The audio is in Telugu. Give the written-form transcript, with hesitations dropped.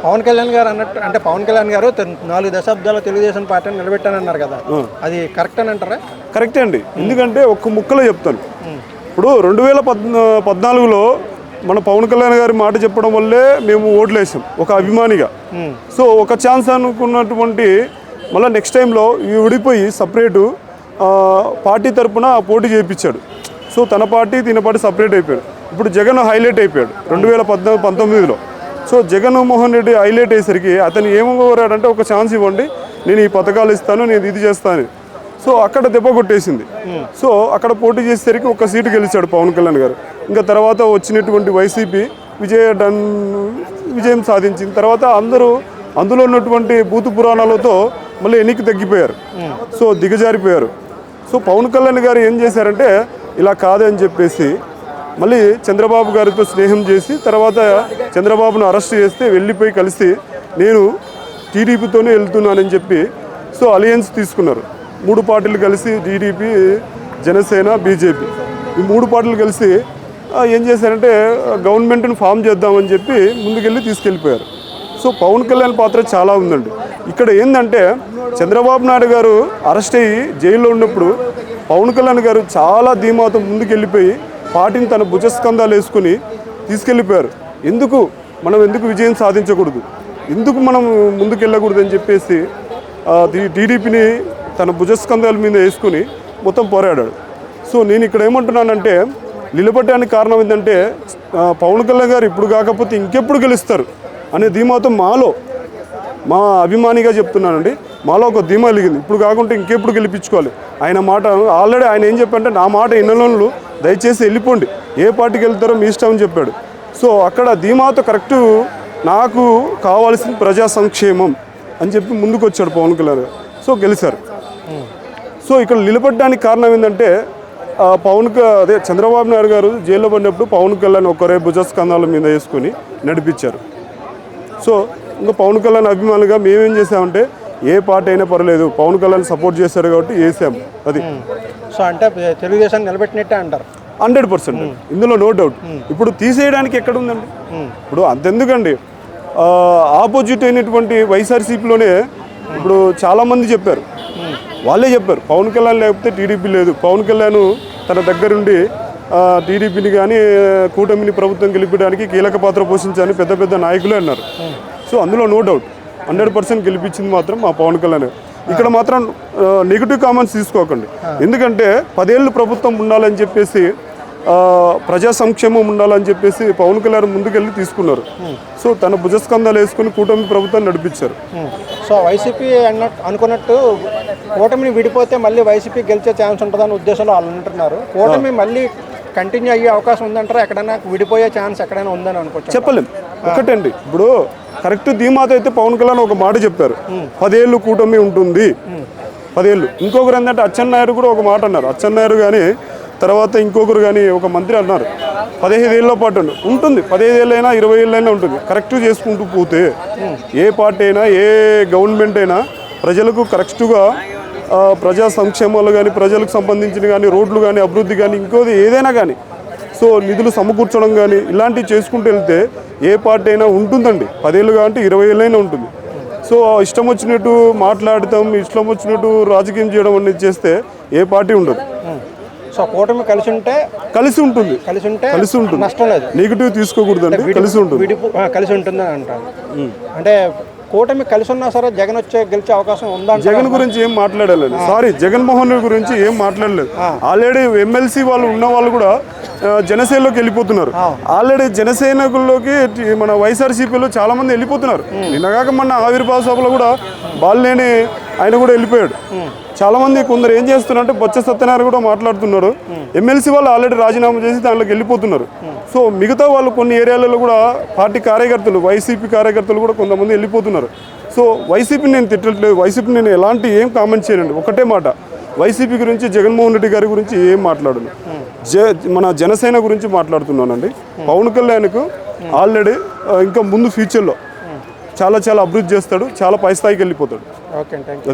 పవన్ కళ్యాణ్ గారు అన్నట్టు అంటే పవన్ కళ్యాణ్ గారు 4 దశాబ్దాల తెలుగుదేశం పార్టీని నిలబెట్టానన్నారు కదా, అది కరెక్ట్ అని అంటారా? కరెక్టే అండి. ఎందుకంటే ఒక్క ముక్కలో చెప్తాను. ఇప్పుడు 2014లో మన పవన్ కళ్యాణ్ గారి మాట చెప్పడం వల్లే మేము ఓట్లు వేసాం ఒక అభిమానిగా. సో ఒక ఛాన్స్ అనుకున్నటువంటి మళ్ళీ నెక్స్ట్ టైంలో విడిపోయి సపరేటు పార్టీ తరఫున పోటీ చేయించాడు. సో తన పార్టీ సపరేట్ అయిపోయాడు. ఇప్పుడు జగన్ హైలైట్ అయిపోయాడు 2019లో. సో జగన్మోహన్ రెడ్డి హైలైట్ అయ్యేసరికి అతను ఏమోరాడంటే ఒక ఛాన్స్ ఇవ్వండి, నేను ఈ పథకాలు ఇస్తాను, నేను ఇది చేస్తాను. సో అక్కడ దెబ్బ కొట్టేసింది. సో అక్కడ పోటీ చేసేసరికి ఒక సీటు గెలిచాడు పవన్ కళ్యాణ్ గారు. ఇంకా తర్వాత వచ్చినటువంటి వైసీపీ విజయం సాధించిన తర్వాత అందులో ఉన్నటువంటి భూత పురాణాలతో మళ్ళీ ఎన్నిక తగ్గిపోయారు. సో దిగజారిపోయారు. సో పవన్ కళ్యాణ్ గారు ఏం చేశారంటే ఇలా కాదని చెప్పేసి మళ్ళీ చంద్రబాబు గారితో స్నేహం చేసి తర్వాత చంద్రబాబును అరెస్ట్ చేస్తే వెళ్ళిపోయి కలిసి నేను టీడీపీతోనే వెళ్తున్నానని చెప్పి సో అలయన్స్ తీసుకున్నారు. 3 పార్టీలు కలిసి టీడీపీ, జనసేన, బీజేపీ ఈ 3 పార్టీలు కలిసి ఏం చేశారంటే గవర్నమెంట్ని ఫామ్ చేద్దామని చెప్పి ముందుకెళ్ళి తీసుకెళ్ళిపోయారు. సో పవన్ కళ్యాణ్ పాత్ర చాలా ఉందండి. ఇక్కడ ఏంటంటే చంద్రబాబు నాయుడు గారు అరెస్ట్ అయ్యి జైల్లో ఉన్నప్పుడు పవన్ కళ్యాణ్ గారు చాలా ధీమాతో ముందుకెళ్ళిపోయి పార్టీని తన భుజస్కంధాలు వేసుకుని తీసుకెళ్ళిపోయారు. ఎందుకు విజయం సాధించకూడదు, ఎందుకు మనం ముందుకెళ్ళకూడదు అని చెప్పేసి టీడీపీని తన భుజస్కంధాల మీద వేసుకుని మొత్తం పోరాడాడు. సో నేను ఇక్కడ ఏమంటున్నానంటే నిలబడడానికి కారణం ఏంటంటే పవన్ కళ్యాణ్ గారు ఇప్పుడు కాకపోతే ఇంకెప్పుడు గెలుస్తారు అనే ధీమాతో మా అభిమానిగా చెప్తున్నానండి, మాలో ఒక ధీమా కలిగింది. ఇప్పుడు కాకుంటే ఇంకెప్పుడు గెలిపించుకోవాలి. ఆయన మాట ఆల్రెడీ ఆయన ఏం చెప్పారంటే నా మాట ఎన్నెలలు దయచేసి వెళ్ళిపోండి, ఏ పార్టీకి వెళ్తారో మీ ఇష్టం అని చెప్పాడు. సో అక్కడ ధీమాతో కరెక్టు నాకు కావాల్సిన ప్రజా సంక్షేమం అని చెప్పి ముందుకు వచ్చాడు పవన్ కళ్యాణ్ గారు. సో గెలిచారు. సో ఇక్కడ నిలబడడానికి కారణం ఏంటంటే చంద్రబాబు నాయుడు గారు జైల్లో పడినప్పుడు పవన్ కళ్యాణ్ ఒక్కరే భుజస్కంధాల మీద వేసుకొని నడిపించారు. సో ఇంకా పవన్ కళ్యాణ్ అభిమానులుగా మేమేం చేసామంటే ఏ పార్టీ అయినా పర్లేదు పవన్ కళ్యాణ్ సపోర్ట్ చేశారు కాబట్టి వేసాము. అది సో అంటే తెలుగుదేశం నిలబెట్టినట్టే అంటారు 100%. ఇందులో నో డౌట్. ఇప్పుడు తీసేయడానికి ఎక్కడ ఉందండి? ఇప్పుడు అంతెందుకండి, ఆపోజిట్ అయినటువంటి వైఎస్ఆర్సీపీలోనే ఇప్పుడు చాలామంది చెప్పారు, వాళ్ళే చెప్పారు పవన్ కళ్యాణ్ లేకపోతే టీడీపీ లేదు, పవన్ కళ్యాణ్ తన దగ్గరుండి టీడీపీని కానీ కూటమిని ప్రభుత్వం గెలిపడానికి కీలక పాత్ర పోషించాలని పెద్ద నాయకులే అన్నారు. సో అందులో నో డౌట్ 100% గెలిపించింది మాత్రం మా పవన్ కళ్యాణ్. ఇక్కడ మాత్రం నెగిటివ్ కామెంట్స్ తీసుకోకండి. ఎందుకంటే 10 ఏళ్ళు ప్రభుత్వం ఉండాలని చెప్పేసి ప్రజా సంక్షేమం ఉండాలని చెప్పేసి పవన్ కళ్యాణ్ ముందుకెళ్ళి తీసుకున్నారు. సో తన భుజస్కంధాలు వేసుకుని కూటమి ప్రభుత్వాన్ని నడిపించారు. సో వైసీపీ అనుకున్నట్టు కూటమిని విడిపోతే మళ్ళీ వైసీపీ గెలిచే ఛాన్స్ ఉంటుందని ఉద్దేశంలో వాళ్ళు అంటున్నారు. కూటమి మళ్ళీ కంటిన్యూ అయ్యే అవకాశం ఉందంటారా? ఎక్కడైనా విడిపోయే ఛాన్స్ ఎక్కడైనా ఉందని అనుకోవచ్చు. చెప్పలేం. ఒకటండి, ఇప్పుడు కరెక్ట్ ధీమాతో అయితే పవన్ కళ్యాణ్ ఒక మాట చెప్పారు, 10 ఏళ్ళు కూటమి ఉంటుంది, 10 ఏళ్ళు. ఇంకొకరు ఏంటంటే అచ్చెన్నాయుడు కూడా ఒక మాట అన్నారు. అచ్చెన్నాయుడు కానీ తర్వాత ఇంకొకరు కానీ ఒక మంత్రి అన్నారు 15 ఏళ్ళ పాటు ఉంటుంది, 15 ఏళ్ళైనా 20 ఏళ్ళైనా ఉంటుంది. కరెక్ట్ చేసుకుంటూ పోతే ఏ పార్టీ అయినా ఏ గవర్నమెంట్ అయినా ప్రజలకు కరెక్ట్గా ప్రజా సంక్షేమాలు కానీ ప్రజలకు సంబంధించిన కానీ రోడ్లు కానీ అభివృద్ధి కానీ ఇంకోది ఏదైనా కానీ సో నిధులు సమకూర్చడం కానీ ఇలాంటివి చేసుకుంటూ వెళ్తే ఏ పార్టీ అయినా ఉంటుందండి. 10 ఏళ్ళు కాబట్టి 20 ఏళ్ళైనా ఉంటుంది. సో ఇష్టం వచ్చినట్టు మాట్లాడతాం, ఇష్టం వచ్చినట్టు రాజకీయం చేయడం అనేది చేస్తే ఏ పార్టీ ఉండదు. సో కూటమి కలిసి ఉంటుంది నష్టం లేదు. నెగిటివ్ తీసుకోకూడదండి, కలిసి ఉంటుంది అని అంటారు. అంటే కూటమి కలిసి ఉన్నా సరే జగన్ గెలిచే అవకాశం ఉందా? జగన్ గురించి ఏం మాట్లాడలేదు. జగన్మోహన్ రెడ్డి గురించి ఏం మాట్లాడలేదు. ఆల్రెడీ ఎమ్మెల్సీ వాళ్ళు ఉన్న వాళ్ళు కూడా జనసేనలోకి వెళ్ళిపోతున్నారు. ఆల్రెడీ జనసేనకుల్లోకి మన వైఎస్ఆర్సీపీలో చాలా మంది వెళ్ళిపోతున్నారు. నిన్నగాక మొన్న ఆవిర్భావ సభలో కూడా బాలినేని ఆయన కూడా వెళ్ళిపోయాడు. చాలా మంది కొందరు ఏం చేస్తున్నారంటే బొత్స సత్యనారాయణ కూడా మాట్లాడుతున్నారు. ఎమ్మెల్సీ వాళ్ళు ఆల్రెడీ రాజీనామా చేసి దాంట్లోకి వెళ్ళిపోతున్నారు. సో మిగతా వాళ్ళు కొన్ని ఏరియాలలో కూడా పార్టీ కార్యకర్తలు వైసీపీ కార్యకర్తలు కూడా కొంతమంది వెళ్ళిపోతున్నారు. సో వైసీపీని నేను తిట్టట్లేదు, వైసీపీ నేను ఎలాంటి ఏం కామెంట్ చేయనండి. ఒకటే మాట, వైసీపీ గురించి జగన్మోహన్ రెడ్డి గారి గురించి ఏం మాట్లాడను, మన జనసేన గురించి మాట్లాడుతున్నానండి. పవన్ కళ్యాణ్కు ఆల్రెడీ ఇంకా ముందు ఫ్యూచర్లో చాలా అభివృద్ధి చేస్తాడు, చాలా పై స్థాయికి వెళ్ళిపోతాడు. Okay, thank you.